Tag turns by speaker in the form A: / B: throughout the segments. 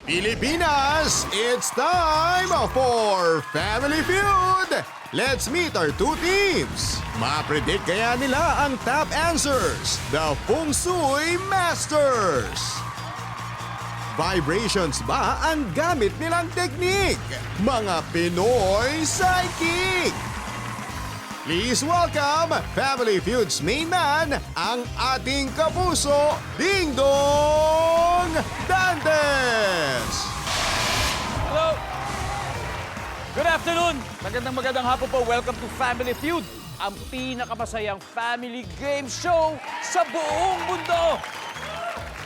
A: Pilipinas, it's time for Family Feud! Let's meet our two teams. Ma-predict kaya nila ang top answers, the Feng Shui Masters. Vibrations ba ang gamit nilang teknik? Mga Pinoy Psychic! Please welcome Family Feud's main man, ang ating kapuso, Ding Dong Dantes!
B: Hello! Good afternoon! Magandang hapon po. Welcome to Family Feud, ang pinakamasayang family game show sa buong mundo!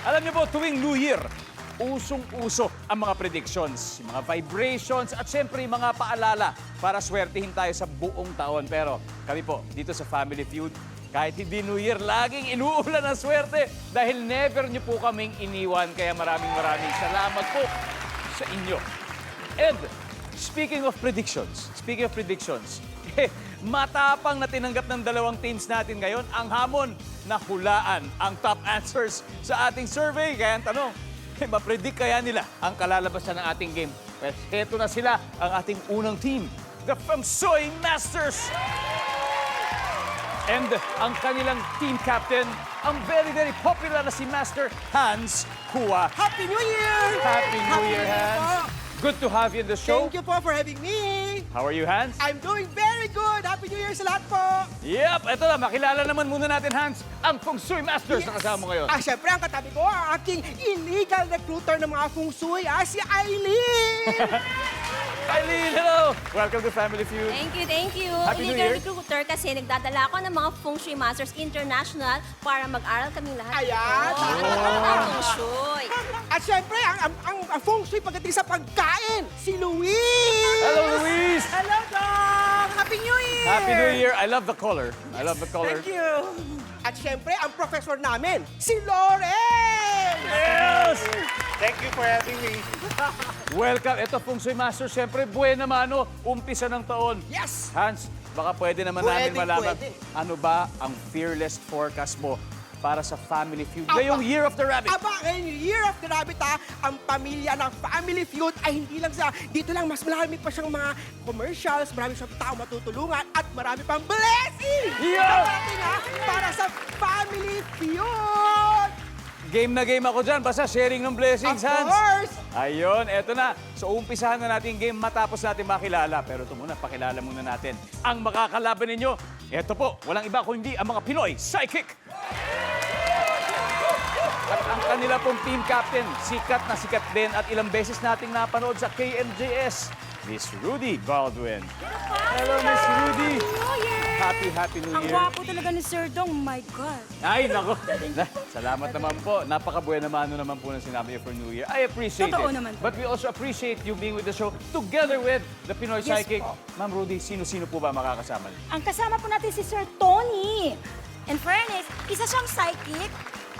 B: Alam niyo po, tuwing New Year, usong-uso ang mga predictions, mga vibrations at syempre mga paalala para swertihin tayo sa buong taon. Pero kami po, dito sa Family Feud, kahit hindi New Year, laging inuulan ng swerte dahil never niyo po kaming iniwan. Kaya maraming salamat po sa inyo. And speaking of predictions, matapang na tinanggap ng dalawang teams natin ngayon ang hamon na hulaan ang top answers sa ating survey. Kaya ang tanong, ma-predict kaya nila ang kalalabasan ng ating game? Well, heto na sila, ang ating unang team, the Feng Shui Masters. And ang kanilang team captain, ang very popular na si Master Hans Hua.
C: Happy New Year!
B: Happy New Year, Hans. Good to have you in the show.
C: Thank you po for having me.
B: How are you, Hans?
C: I'm doing very good. Happy New Year sa lahat po.
B: Yep, eto na, makilala naman muna natin, Hans, ang Feng Shui Masters na kasama mo ngayon.
C: Siyempre, ang katabi ko, ang aking illegal recruiter ng mga Feng Shui, si Aileen.
B: Eileen, hello! Welcome to Family Feud.
D: Thank you.
B: Happy New
D: Illegal
B: Year.
D: recruiter kasi nagdadala ako ng mga Feng Shui Masters International para mag-aral kaming lahat.
C: Ayan.
D: Feng Shui.
C: At siyempre, ang Feng Shui pagdating sa pagkain, si Luis.
B: Hello, Luis!
C: Hello, Dong! Happy New Year!
B: Happy New Year! I love the color. I love the color.
C: Thank you. At siyempre, ang professor namin, si Loren!
B: Yes!
E: Thank you for having me.
B: Welcome. Ito, Feng Shui Master. Siyempre, buena mano, umpisa ng taon.
C: Yes!
B: Hans, baka pwede naman namin malaman
C: Pwede.
B: ano ba ang fearless forecast mo para sa Family Feud
C: Aba.
B: ngayong Year of the Rabbit.
C: Aba, ngayong Year of the Rabbit ang pamilya ng Family Feud ay hindi lang sa dito lang, mas marami pa siyang mga commercials, marami siyang tao matutulungan at marami pang blessing!
B: Yeah!
C: Natin, para sa Family Feud!
B: Game na game ako dyan. Basta sharing ng blessings,
C: Of
B: Hans.
C: course!
B: Ayun, eto na. So, umpisahan na natin yung game matapos natin makilala. Pero ito muna, pakilala muna natin ang makakalaban ninyo. Eto po, walang iba kundi ang mga Pinoy Psychic. At ang kanila pong team captain, sikat na sikat din at ilang beses nating napanood sa KMJS, Miss Rudy Baldwin. Hello, Miss Rudy.
F: New Year!
B: Happy New
F: Ang
B: Year.
F: gwapo talaga ni Sir Dong, my God.
B: Ay, nako. Salamat naman po. Napakabuena mano naman po na sinabi niyo for New Year. I appreciate
F: Totoo
B: it.
F: naman po.
B: But we also appreciate you being with the show together with the Pinoy
F: Yes
B: Psychic.
F: po.
B: Ma'am Rudy, sino-sino po ba makakasama niyo?
F: Ang kasama po natin si Sir Tony. In fairness, isa siyang psychic.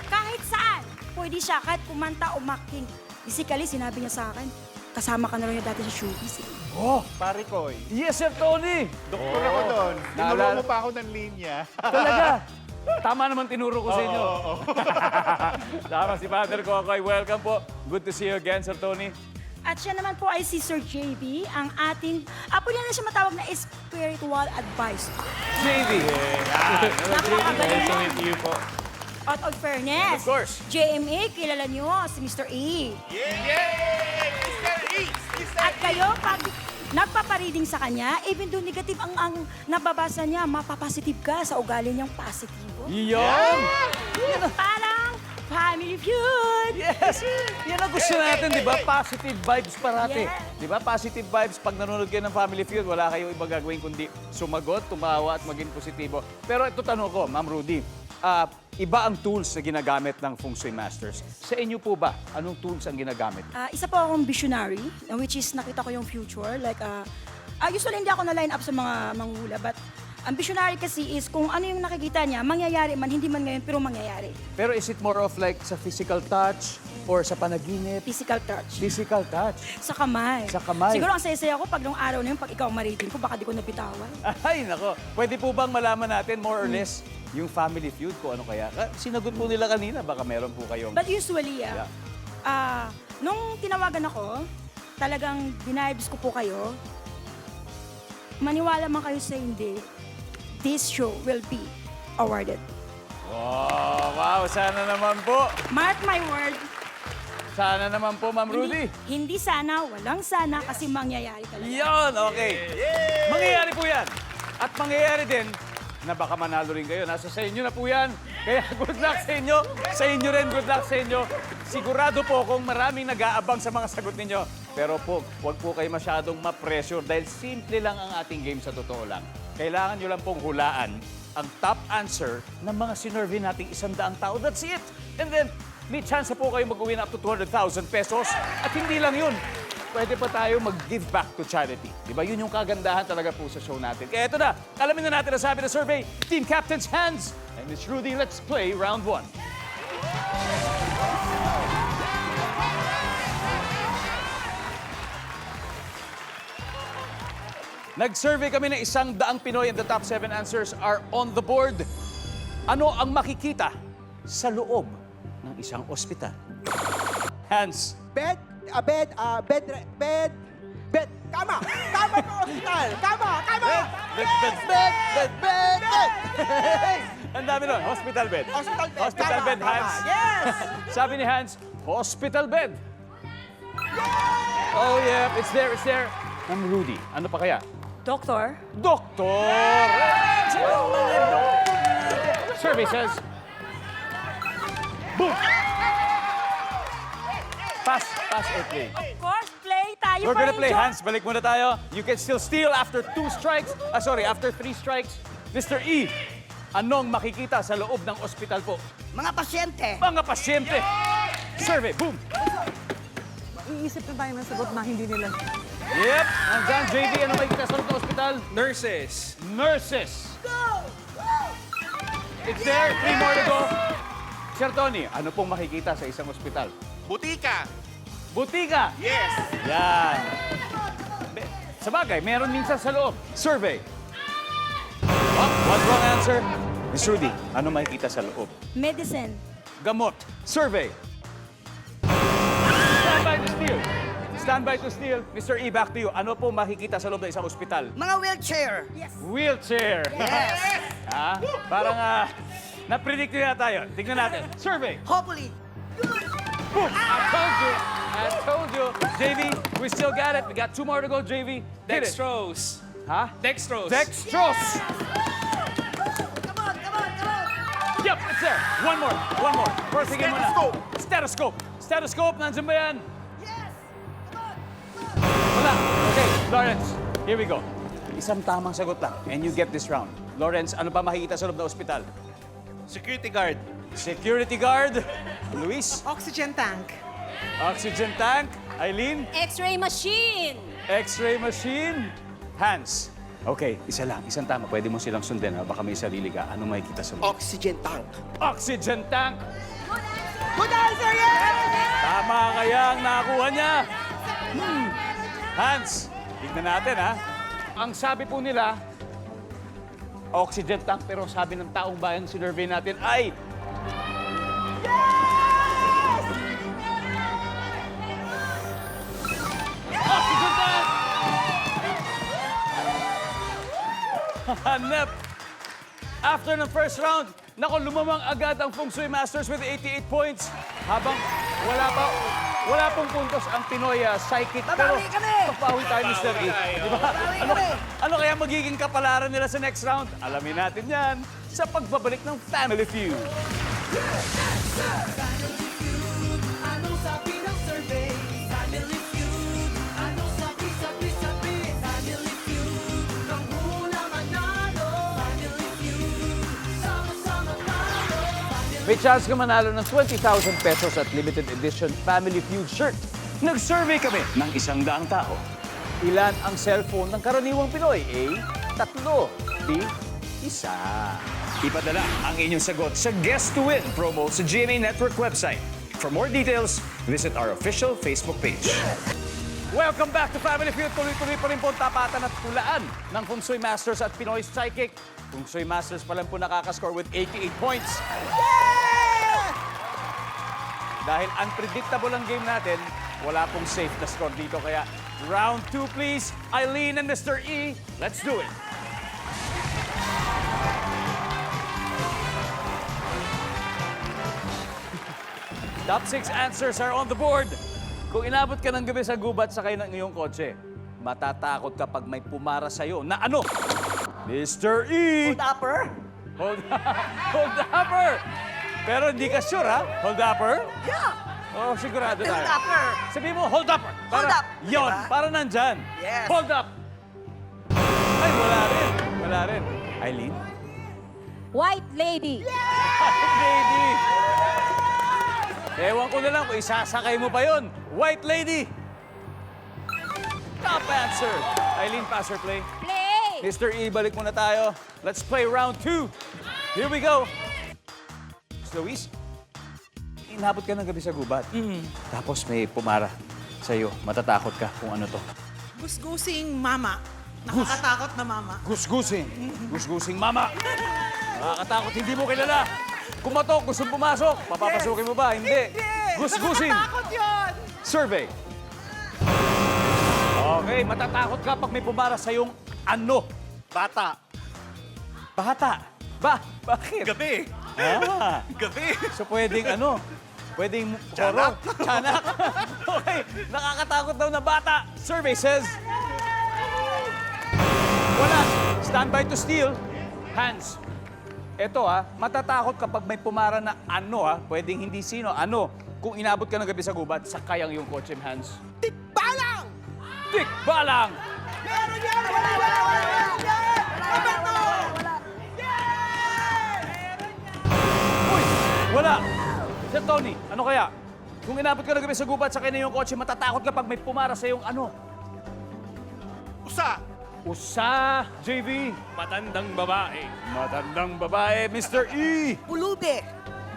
F: Kahit saan, pwede siya kahit kumanta o making. Basically, sinabi niya sa akin, kasama ka na rin dati sa showbiz.
B: Oh,
E: Pare Koy.
B: yes, Sir Tony.
E: Doktor ako doon. Tinuro
B: Naalala-
E: mo pa ako ng linya.
B: Talaga. Tama naman tinuro ko sa inyo.
E: Oo.
B: Tama si Father Kokoy. Welcome po. Good to see you again, Sir Tony.
F: At siya naman po ay si Sir JB, ang ating, pwede na siya matawag na spiritual advisor.
B: JV.
F: Napakagaling mo.
E: Thank you po.
F: Out of fairness,
B: Of course.
F: JMA, kilala niyo si Mr. E.
E: Yay! Mr. E!
F: At kayo, pag nagpapareading sa kanya, even though negative ang nababasa niya, mapapositive ka sa ugali niyang positibo.
B: Yan.
F: Parang Family Feud!
B: Yes! Yan ang gusto natin, di ba? Positive vibes parati.
F: Yes.
B: Di ba? Positive vibes. Pag nanonood kayo ng Family Feud, wala kayong iba gagawin kundi sumagot, tumawa at maging positibo. Pero ito tanong ko, Ma'am Rudy, iba ang tools na ginagamit ng Feng Shui Masters. Sa inyo po ba, anong tools ang ginagamit?
F: Isa po akong visionary, which is nakita ko yung future. Like, usually hindi ako na-line up sa mga manghula, but ang visionary kasi is kung ano yung nakikita niya, mangyayari man, hindi man ngayon, pero mangyayari.
B: Pero is it more of like sa physical touch or sa panaginip?
F: Physical touch.
B: Physical touch.
F: Sa kamay.
B: Sa kamay.
F: Siguro ang saya-saya ko pag nung araw na yun, pag ikaw maritin ko, baka di ko nabitawan.
B: Ay, nako. Pwede po bang malaman natin more or less yung Family Feud ko ano kaya? Sinagot po nila kanina, baka meron po kayong...
F: But usually,
B: Yeah.
F: Nung tinawagan ako, talagang dinibes ko po kayo. Maniwala man kayo sa hindi, this show will be awarded.
B: Oh, wow, sana naman po.
F: Mark my word,
B: Sana naman po, Ma'am Rudy.
F: hindi sana, walang sana kasi mangyayari talaga.
B: Yan, okay. Mangyayari po yan. At mangyayari din na baka manalo rin kayo. Nasa sa inyo na po yan. Kaya good luck sa inyo. Sa inyo rin, good luck sa inyo. Sigurado po kung maraming nag-aabang sa mga sagot ninyo. Pero po, huwag po kayo masyadong ma-pressure dahil simple lang ang ating game sa totoo lang. Kailangan nyo lang pong hulaan ang top answer ng mga sinurvey nating 100 tao. That's it. And then, may chance na po kayo mag-win up to 200,000 pesos. At hindi lang yun. Pwede pa tayo mag-give back to charity. Di ba? Yun yung kagandahan talaga po sa show natin. Kaya ito na, alamin na natin ang sabi ng survey. Team Captain's Hands. And Miss Rudy, let's play round 1. Nag-survey kami ng 100 Pinoy and the top 7 answers are on the board. Ano ang makikita sa loob ng isang ospital? Hands.
C: Bed. Kama po, hospital. Kama.
B: Bed. Ang dami nun. Hospital bed.
C: Hospital bed.
B: Hospital
C: Tama,
B: bed,
C: tama.
B: Hans.
C: Yes!
B: Sabi ni Hans, hospital bed. Oh, yeah. It's there. Ma'am Rudy, ano pa kaya?
F: Doktor,
B: Doktor! Survey says, boom! Pass or play?
F: of course, play tayo.
B: We're gonna play,
F: enjoy.
B: Hans. Balik muna tayo. You can still steal after 2 strikes. After 3 strikes. Mr. E, anong makikita sa loob ng ospital po?
G: Mga pasyente.
B: Mga pasyente. Survey, boom!
H: Iisip na tayo ng sagot na hindi nila.
B: Yep. Nandyan, JV, ano makikita sa loob ng ospital?
I: Nurses.
B: Nurses. It's there. 3 more to go. Sir Tony, ano pong makikita sa isang ospital?
E: Butika.
B: Butika.
E: Yes.
B: Yan. Sa bagay, meron minsan sa loob. Survey. Oh, one wrong answer. Miss Rudy, ano makikita sa loob?
F: Medicine,
B: Gamot. Survey. Stand by to steal. Mr. E, back to you. Ano po makikita sa loob ng isang ospital?
G: Mga wheelchair.
B: Wheelchair.
G: Yes.
B: Ha? Parang na-predict na tayo. Tingnan natin. Survey.
G: Hopefully.
B: Boom! I told you. JV, we still got it. We got 2 more to go, JV. Hit it.
I: Dextrose.
B: Ha?
I: Dextrose.
B: Dextrose.
G: Come on.
B: Yep, it's there. One more. First thing mo na. Stethoscope. Nandiyan ba yan?
G: Yes.
B: Wala. Okay, Lawrence, here we go. Isang tamang sagot lang, and you get this round. Lawrence, ano pa makikita sa loob ng ospital?
E: Security guard.
B: Security guard. Luis?
H: Oxygen tank.
B: Oxygen tank. Eileen?
D: X-ray machine.
B: X-ray machine. Hans. Okay, isa lang. Isang tama. Pwede mo silang sundin. Ha? Baka may sarili ka. Ano makikita sa loob?
C: Oxygen tank.
B: Oxygen tank.
C: Good answer, yes!
B: Tama kaya ang nakakuha niya. Hans, tignan natin ha. Ang sabi po nila, oxygen tank, pero sabi ng taong bayan, sinurvey natin ay... Oxygen tank! Hanep! After ng first round, lumamang agad ang Feng Shui Masters with 88 points. Habang wala pong puntos ang Pinoy Psychic.
G: Babawi kami!
B: Papawi tayo, Mr. E. Diba? Ano kaya magiging kapalaran nila sa next round? Alamin natin yan sa pagbabalik ng Family Feud. May chance ka manalo ng 20,000 pesos at limited edition Family Feud shirt. Nag-survey kami ng 100 tao. Ilan ang cellphone ng karaniwang Pinoy? A, 3. B, 1. Ipadala ang inyong sagot sa Guess to Win promo sa GMA Network website. For more details, visit our official Facebook page. Welcome back to Family Feud. Tuloy-tuloy pa rin po ang tapatan at tulaan ng Feng Shui Masters at Pinoy Psychic. Feng Shui Masters pa lang po nakakascore with 88 points. Dahil unpredictable ang game natin, Wala pong safe na score dito. Kaya round 2, please. Eileen and Mr. E, let's do it. Top 6 answers are on the board. Kung inabot ka ng gabi sa gubat sakay ng iyong kotse, matatakot kapag may pumara sa'yo na ano? Mr. E!
G: Hold upper?
B: Hold upper! Pero hindi ka sure, ha? Hold upper?
G: Yeah.
B: Oh, sigurado tayo.
G: Hold upper.
B: Sabihin mo, hold upper.
G: Hold up,
B: Yon,
G: diba?
B: para nandyan.
G: Yes.
B: Hold up. Ay, wala rin. Wala rin. Eileen?
D: White lady.
B: Lady! Ewan ko na lang kung isasakay mo pa yon. White lady! Top answer. Eileen, pass or play?
D: Play.
B: Mr. E, balik muna tayo. Let's play round 2. Here we go. Luis, inabot ka ng gabi sa gubat. Tapos may pumara sa'yo. Matatakot ka kung ano to.
H: Gusgusing mama. Nakakatakot na mama.
B: Gusgusing. Gusgusing mama. Nakakatakot, hindi mo kilala. Kumatok, gusto pumasok. Papapasukin mo ba? Hindi. Gusgusing.
H: Nakakatakot yun!
B: Survey. Okay, matatakot ka pag may pumara sa iyong ano?
E: Bata.
B: Bata. Bakit?
E: Gabi.
B: Ah,
E: Gabi.
B: so pwedeng ano? Pwedeng horror. Tiyanak. Okay, nakakatakot daw na bata. Survey says... Wala. Stand by to steal. Hands. Ito matatakot kapag may pumara na ano pwedeng hindi sino, ano. Kung inabot ka ng gabi sa gubat, sakay ang iyong kotse, hands.
C: Tikbalang!
B: Tikbalang!
C: Meron yan! Wala! Roberto!
B: Uy! Wala! Sir Tony, ano kaya? Kung inabot ka ng gabi sa gubat, sakay na iyong kotse, matatakot kapag may pumara sa iyong ano.
E: Usa.
B: Usa, JV. Matandang babae. Matandang babae, Mr. E.
G: Pulube.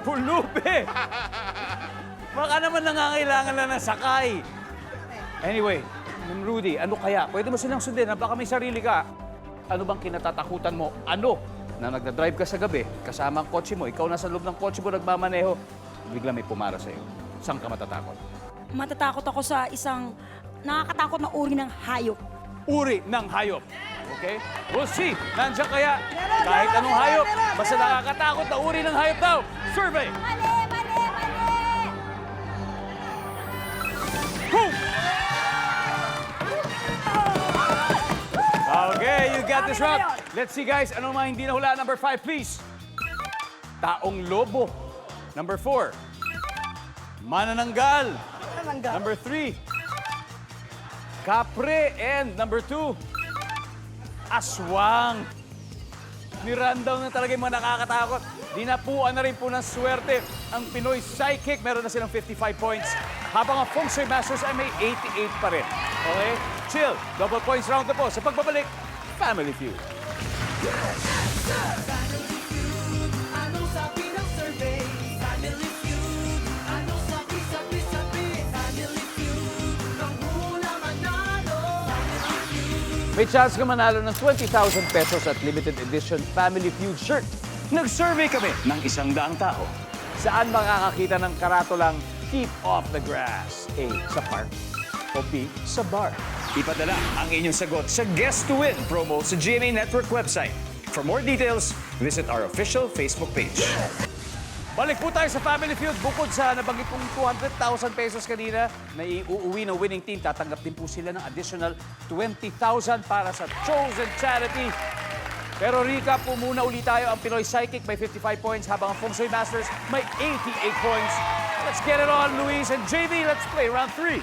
B: Pulube! Baka naman nangangailangan lang ng sakay. Anyway, Ma'am Rudy, ano kaya? Pwede mo silang sundin, baka may sarili ka. Ano bang kinatatakutan mo? Ano? Na nagdadrive ka sa gabi, kasama ang kotse mo, ikaw nasa loob ng kotse mo, nagmamaneho, bigla may pumara sa'yo. Saan ka matatakot?
F: Matatakot ako sa isang nakakatakot na uri ng hayop.
B: Uri ng hayop. Okay? We'll see. Nandiyan kaya? Kahit anong hayop, basta nakakatakot na uri ng hayop daw. Survey!
D: Mali, mali, mali.
B: Boom! Okay, you got this round. Let's see guys, anong mga hindi nahula? Number 5, please. Taong lobo. Number 4. Manananggal. Number 3. Kapre. And number 2. Aswang. Nirandaw na talaga yung mga nakakatakot. Dinapuan na rin po ng swerte ang Pinoy Psychic. Meron na silang 55 points. Habang ang Feng Shui Masters ay may 88 pa rin. Okay? Chill. Double points round na po. Sa pagbabalik, Family Feud. May chance ka manalo ng 20,000 pesos at limited edition Family Feud shirt. Nag-survey kami ng 100 tao. Saan makakakita ng karatolang Keep Off the Grass? A. Sa park. O B. Sa bar. Ipadala ang inyong sagot sa Guess to Win promo sa GMA Network website. For more details, visit our official Facebook page. Balik po tayo sa Family Feud. Bukod sa nabanggit kong 200,000 pesos kanina na iuuwi ng winning team, tatanggap din po sila ng additional 20,000 para sa chosen charity. Pero recap po muna ulit tayo. Ang Pinoy Psychic may 55 points habang ang Feng Shui Masters may 88 points. Let's get it on, Luis and JV. Let's play round 3.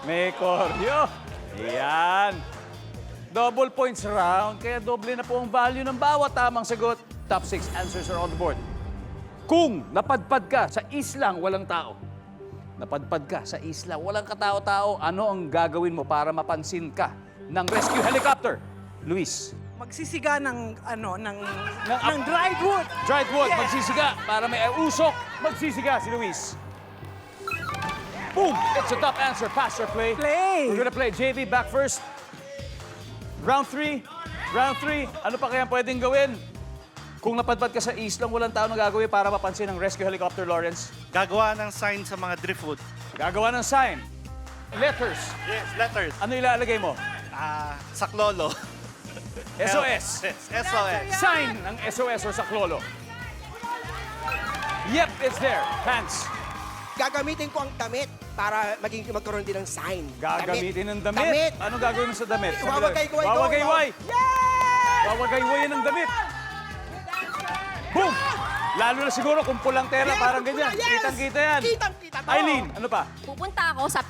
B: May koryo. Yan. Double points round, kaya doble na po ang value ng bawat tamang sagot. Top 6 answers are on the board. Kung napadpad ka sa islang walang tao, napadpad ka sa isla, walang katao-tao, ano ang gagawin mo para mapansin ka ng rescue helicopter? Luis.
H: Magsisiga ng
B: dried wood. Dried wood, magsisiga. Para may usok, magsisiga si Luis. Boom! It's a top answer. Pass or play?
H: Play.
B: We're gonna play. JV, back first. Round 3. Round 3. Ano pa kaya pwedeng gawin? Kung napadpad ka sa east lang, walang tao na gagawin para mapansin ang rescue helicopter, Lawrence.
E: Gagawa ng sign sa mga driftwood.
B: Gagawa ng sign. Letters.
E: Yes, letters.
B: Ano ilalagay mo?
E: Saklolo.
B: SOS.
E: Yes, SOS.
B: Sign ng SOS or saklolo. Yep, it's there. Pants.
C: Gagamitin ko ang damit para magkaroon din ng sign.
B: Gagamitin ng damit. Ano gagawin mo sa damit?
C: Wawagay-way ko.
B: Wawagay-way.
C: Yes!
B: Wawagay-way ng damit. Boom! Lalo na siguro kung pulang tela,
C: Yes,
B: parang
C: pula,
B: ganyan.
C: yes!
B: Kitang-kita yan.
C: Kitang-kita to.
B: Eileen, ano pa?
D: Pupunta ako sa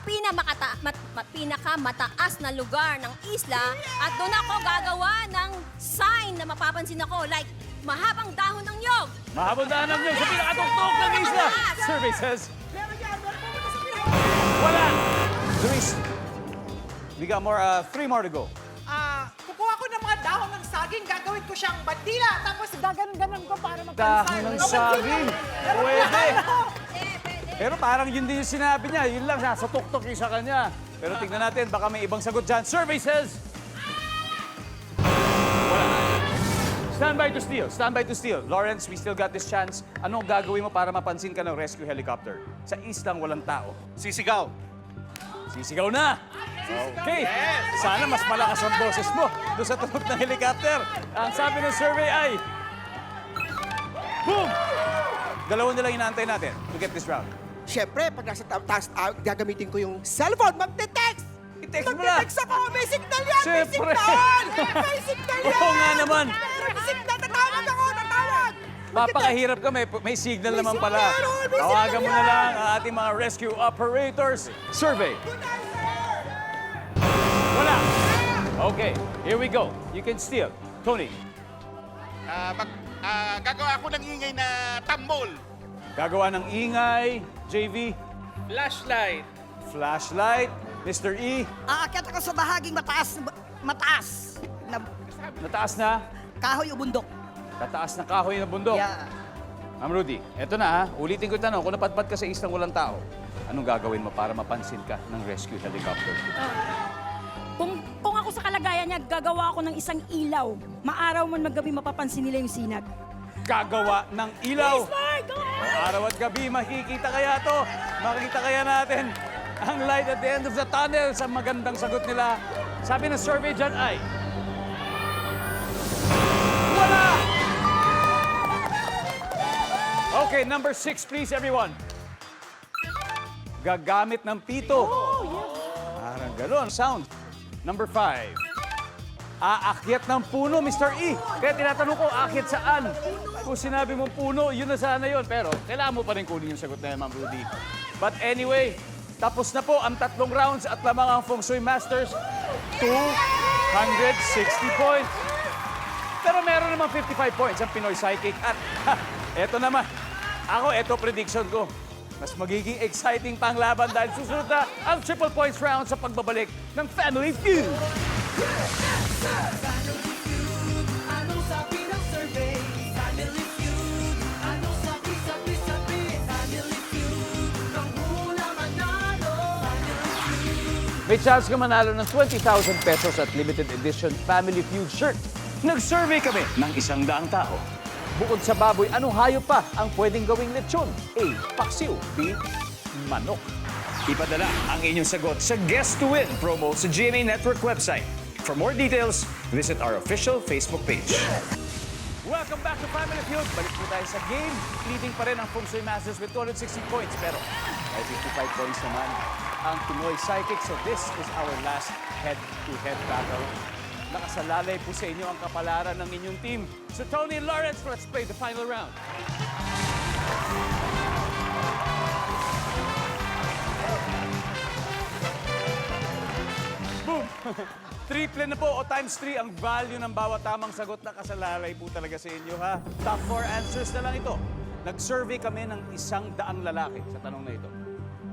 D: pinakamataas na lugar ng isla at doon ako gagawa ng sign na mapapansin ako like mahabang dahon ng nyog.
B: Mahabang daanan nyo sa pinakatuktok ng isla. Survey says, wala. Luis, we got more, 3 more to go.
H: Kukuha ko ng mga dahon ng saging, gagawin ko siyang bandila, tapos gaganon-ganon ko para
B: Dahon ng saging. Pwede. Pero parang yun din yung sinabi niya. Yun lang, sa tuktok yung sa kanya. Pero tignan natin, baka may ibang sagot dyan. Survey says... Wala. Stand by to steal. Stand by to steal. Lawrence, we still got this chance. Anong gagawin mo para mapansin ka ng rescue helicopter? Sa east lang walang tao.
E: Sisigaw.
B: Sisigaw na! Okay. Sana mas malakas ang boses mo doon sa tunog ng helicopter. Ang sabi ng survey ay... Boom! Dalawa na lang inaantay natin to get this round.
C: Siyempre, pag nasa taas, gagamitin ko yung cellphone. Magte-text!
B: I-text mo na!
C: Magte-text ako! May signal yan!
B: Siyempre.
C: May signal! May signal yan!
B: Oo nga naman.
C: May signal! Tatawag ako! Tatawag!
B: Papakahirap ka, may signal naman pala.
C: signal, may
B: Tawagan
C: signal
B: mo na
C: yan.
B: lang ang ating mga rescue operators. Survey. Wala. Okay, here we go. You can steal. Tony,
E: Gagawa ako ng ingay na tambol.
B: gagawa ng ingay. JV,
E: Flashlight.
B: flashlight. Mr. E,
G: Aakyat ako sa bahaging mataas na
B: nataas na.
G: kahoy o bundok.
B: Tataas na kahoy na bundok.
G: Yeah.
B: Ma'am Rudy, eto na ha. Ulitin ko yung tanong. Kung napadpad ka sa islang walang tao, anong gagawin mo para mapansin ka ng rescue helicopter?
F: Kung ako sa kalagayan niya, gagawa ako ng isang ilaw. Maaraw man maggabi, mapapansin nila yung sinag.
B: Gagawa ng ilaw.
F: Yes, Lord! Go
B: O, araw at gabi, makikita kaya to? Makikita kaya natin ang light at the end of the tunnel sa magandang sagot nila. Sabi ng survey dyan ay... Wala! Okay, number 6 please everyone. Gagamit ng pito. Parang gano'n. Sound. Number 5. Aakyat ng puno, Mr. E. Kaya tinatanong ko, aakyat saan? Kung sinabi mo puno, yun na sana yun. Pero kailangan mo pa rin kunin yung sagot na yan, Ma'am Rudy. But anyway, tapos na po ang 3 rounds at lamang ang Feng Shui Masters. 260 points. Pero meron naman 55 points ang Pinoy Psychic. At eto naman, eto prediction ko. Mas magiging exciting pa ang laban dahil susunod na ang triple points round sa pagbabalik ng Family Feud. May chance ka manalo ng 20,000 pesos at limited edition Family Feud shirt. Nag-survey kami ng 100 tao. Bukod sa baboy, anong hayop pa ang pwedeng gawing lechon? A. Paksiw. B. Manok. Ipadala ang inyong sagot sa Guess to Win promo sa GMA Network website. For more details, visit our official Facebook page. Welcome back to Family Feud. Balik po tayo sa game. Leading pa rin ang Feng Shui Masters with 260 points. Pero may 55 points naman ang Pinoy Psychic. So this is our last head-to-head battle. Nakasalalay po sa inyo ang kapalaran ng inyong team. So Tony and Lawrence, let's play the final round. Boom! Triple na po o times 3 ang value ng bawat tamang sagot na kasalalay po talaga sa inyo, ha? Top 4 answers na lang ito. Nag-survey kami ng 100 lalaki sa tanong na ito.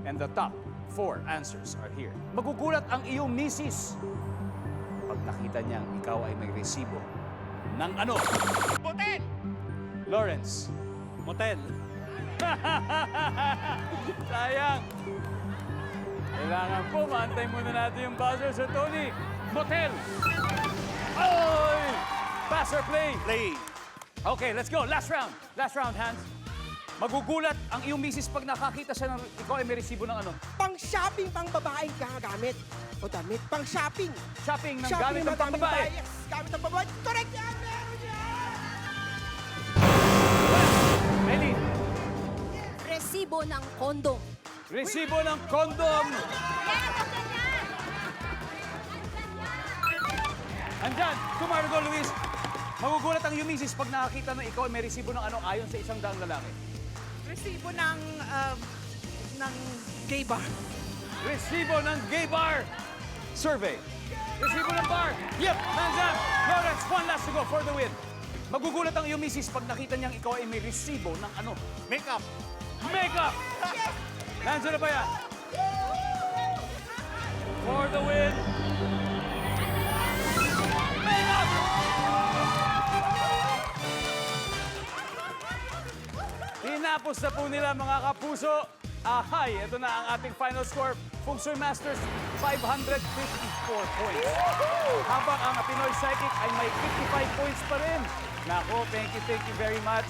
B: And the top 4 answers are here. Magugulat ang iyong misis pag nakita niyang ikaw ay may resibo ng ano?
E: Motel.
B: Lawrence.
E: Motel.
B: Sayang. Kailangan po, maantay muna natin yung buzzer sa Tony. Motel. Oy! Pass or play?
E: Play.
B: Okay, let's go. Last round. Last round, Hans. Magugulat ang iyong misis pag nakakita siya ng ikaw ay may resibo ng ano?
C: Pang-shopping, pang-babaeng gamit. O damit, pang-shopping.
B: Shopping ng
C: Shopping
B: gamit ng pambabae.
C: Yes, gamit ng pambabae. Correct yan, meron yan!
B: Eileen,
D: Resibo ng kondom.
B: resibo ng kondom. Andyan, kumaro go, Luis. Magugulat ang iyong misis pag nakakita na ikaw ay may resibo ng ano ayon sa isang daang lalaki.
H: Resibo ng gay bar.
B: Resibo ng gay bar. Survey. Resibo ng bar. Yep, nandyan. Lawrence, one last to go for the win. Magugulat ang iyong misis pag nakita niyang ikaw ay may resibo ng ano?
E: Makeup.
B: Makeup! Nandiyan na ba yan? For the win. Makeup! Tinapos na po nila mga kapuso. Ahay, ito na ang ating final score. Feng Shui Masters, 554 points. Habang ang Pinoy Psychic ay may 55 points pa rin. Nako, thank you very much.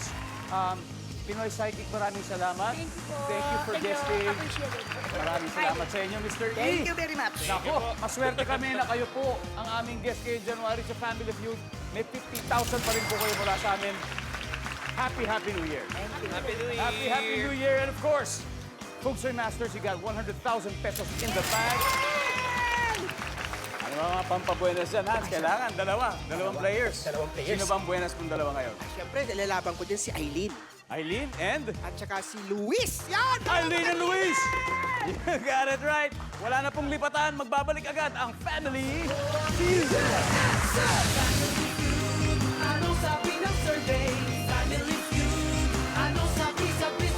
B: Pinoy Psychic, maraming salamat.
F: Thank you po.
B: Thank you for guesting.
F: Appreciate it.
B: Maraming salamat sa inyo, Mr. E.
G: Thank you very much.
B: Nako, maswerte kami na kayo po ang aming guest kayo January sa Family Feud. May 50,000 pa rin po kayo mula sa amin. Happy New Year.
E: Happy New Year.
B: Happy New Year. And of course, Feng Shui Masters, you got 100,000 pesos in the bag. Ano mga pampabuenas dyan, Hans? Kailangan, dalawang players.
C: Dalawang players.
B: Sino ba ang buenas kung dalawa ngayon?
C: Siyempre, nilalaban ko din si Aileen.
B: Eileen and
C: At saka si Luis. Yan!
B: Eileen and Luis. You got it right. Wala na pong lipatan. Magbabalik agad ang Family Feud.
H: Anong sabi ng survey? Family Feud. Anong sabi? Family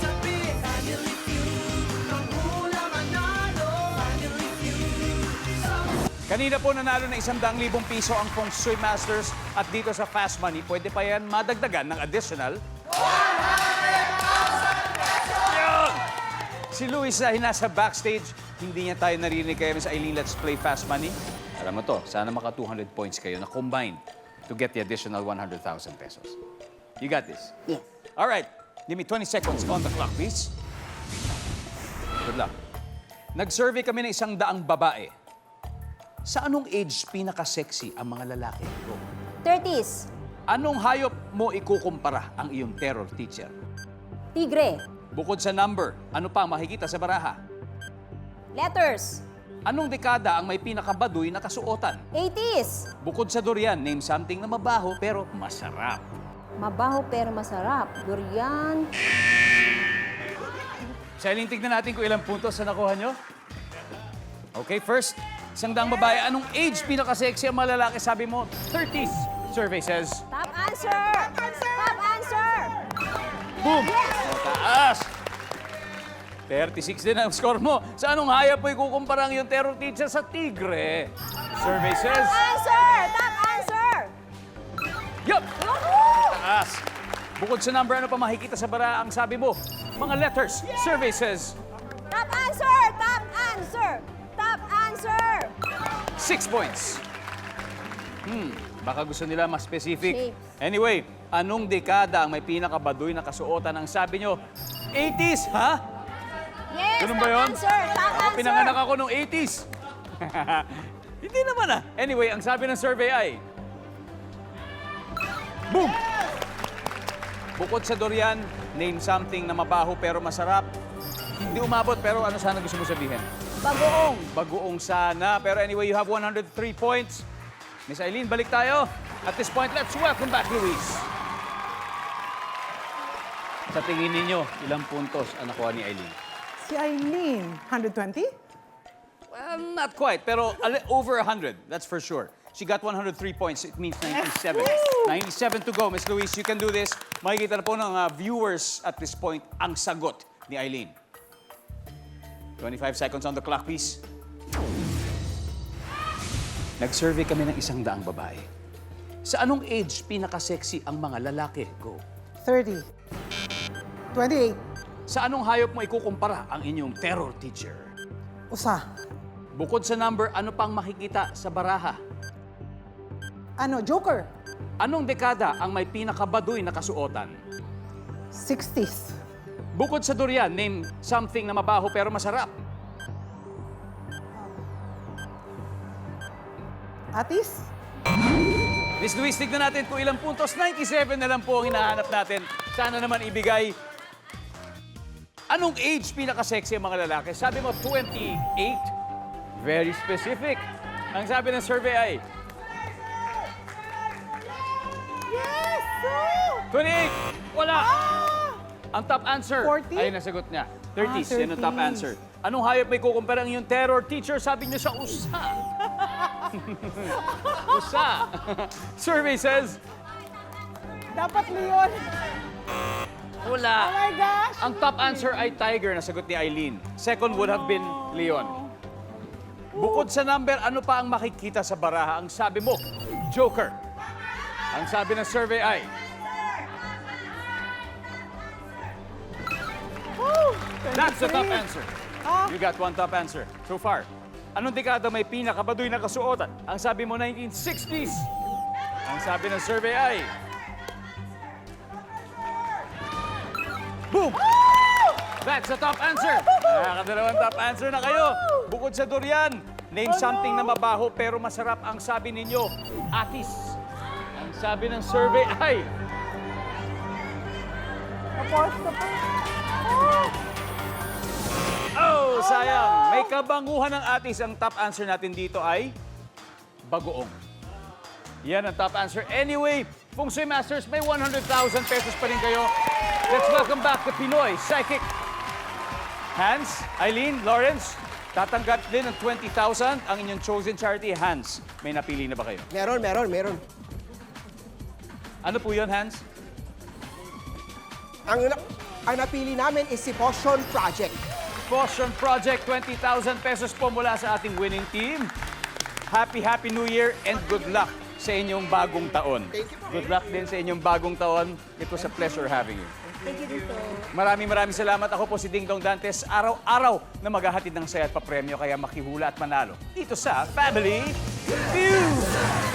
H: Feud. Ang hulang manalo. Family Feud.
B: Kanina po nanalo na 100,000 piso ang Feng Shui Masters at dito sa Fast Money, pwede pa yan madagdagan ng additional 100,000 pesos! Si Luis dahil nasa backstage, hindi niya tayo narinig kaya Miss Eileen, let's play Fast Money. Alam mo to, sana maka 200 points kayo na combined to get the additional 100,000 pesos. You got this?
G: Yes.
B: All right, give me 20 seconds on the clock, please. Good luck. Nag-survey kami ng 100 babae. Sa anong age pinaka-sexy ang mga lalaki? Go.
D: 30s.
B: Anong hayop mo ikukumpara ang iyong terror teacher?
D: Tigre.
B: Bukod sa number, ano pa ang makikita sa baraha?
D: Letters.
B: Anong dekada ang may pinakabaduy na kasuotan?
D: 80s.
B: Bukod sa durian, name something na mabaho pero masarap.
D: Mabaho pero masarap. Durian.
B: Shailene, tignan natin kung ilang puntos na nakuha nyo. Okay, first, 100 babae. Anong age pinaka-sexy ang mga lalaki? Sabi mo, 30s. Survey says,
D: Top answer. Top answer.
B: boom! Mataas! 36 din ang score mo. Sa anong hayop mo ikukumpara ang iyong terror teacher sa tigre? Survey says,
D: Answer. Top answer.
B: yup! Taas! Bukod sa number, ano pa makikita sa bara ang sabi mo? Mga letters. Survey says,
D: Top answer. Top answer. Top answer.
B: 6 points. Baka gusto nila mas specific.
D: Shapes.
B: Anyway, anong dekada ang may pinakabaduy na kasuotan ang sabi nyo? 80s, ha?
D: Yes.
B: Ganun ba
D: top
B: yun?
D: answer. Top answer.
B: Pinanganak ako nung 80s. Hindi naman ah. Anyway, ang sabi ng survey ay... Boom! Bukod sa durian, name something na mabaho pero masarap. Hindi umabot, pero ano sana gusto mo sabihin?
D: Bagoong.
B: Bagoong sana. Pero anyway, you have 103 points. Miss Eileen, balik tayo. At this point, let's welcome back Luis. Sa tingin ninyo, ilang puntos ang nakuha ni Eileen?
H: Si Aileen, 120?
B: Not quite, pero over 100. That's for sure. She got 103 points. It means 97. 97 to go. Miss Luis, you can do this. Makikita na po ng viewers at this point ang sagot ni Eileen. 25 seconds on the clock, please. Nag-survey kami ng 100 babae. Sa anong age pinaka-sexy ang mga lalaki? Go.
H: 30. 28.
B: Sa anong hayop mo ikukumpara ang inyong terror teacher?
H: Usa.
B: Bukod sa number, ano pang makikita sa baraha?
H: Joker.
B: Anong dekada ang may pinakabaduy na kasuotan?
H: 60s.
B: Bukod sa durian, name something na mabaho pero masarap.
H: Atis?
B: Miss Luis, tignan natin kung ilang puntos. 97 na lang po ang hinahanap natin. Sana naman ibigay. Anong age pinaka-sexy ang mga lalaki? Sabi mo, 28. Very specific. Ang sabi ng survey ay...
H: Yes!
B: 28! Wala! Ang top answer
H: 40?
B: ay nasagot niya. 30s, yan ang top
H: 30s.
B: answer. Anong hayop may kukumpara ang iyong terror teacher? Sabi niyo sa usa. Usa. Survey says,
H: Dapat Leon.
B: wala.
H: Oh my gosh!
B: Ang top answer ay tiger, nasagot ni Eileen. Second would have been Leon. Bukod sa number, ano pa ang makikita sa baraha? Ang sabi mo, Joker. Ang sabi ng survey ay... That's the top answer. You got one top answer so far. Anong dekada may pinakabaduy na kasuotan? Ang sabi mo, 1960s. Ang sabi ng survey ay... Boom! That's the top answer. Nakakadalawang top answer na kayo. Bukod sa durian, name something na mabaho pero masarap. Ang sabi ninyo, atis. Ang sabi ng survey ay...
H: Tapos na po.
B: Oh, sayang. May kabanguhan ng atis. Ang top answer natin dito ay bagoong. Yan ang top answer. Anyway, Feng Shui Masters, may 100,000 pesos pa rin kayo. Let's welcome back the Pinoy Psychic. Hans, Eileen, Lawrence, tatanggap din ng 20,000 ang inyong chosen charity. Hans, may napili na ba kayo?
C: Meron.
B: Ano po yun, Hans?
C: Ang napili namin is si Potion Project.
B: Potion Project, 20,000 pesos po mula sa ating winning team. Happy New Year and good luck sa inyong bagong taon. Good luck din sa inyong bagong taon. It was a pleasure having you.
F: Thank you dito.
B: Maraming salamat. Ako po si Ding Dong Dantes. Araw-araw na maghahatid ng saya at papremyo kaya makihula at manalo dito sa Family Feud.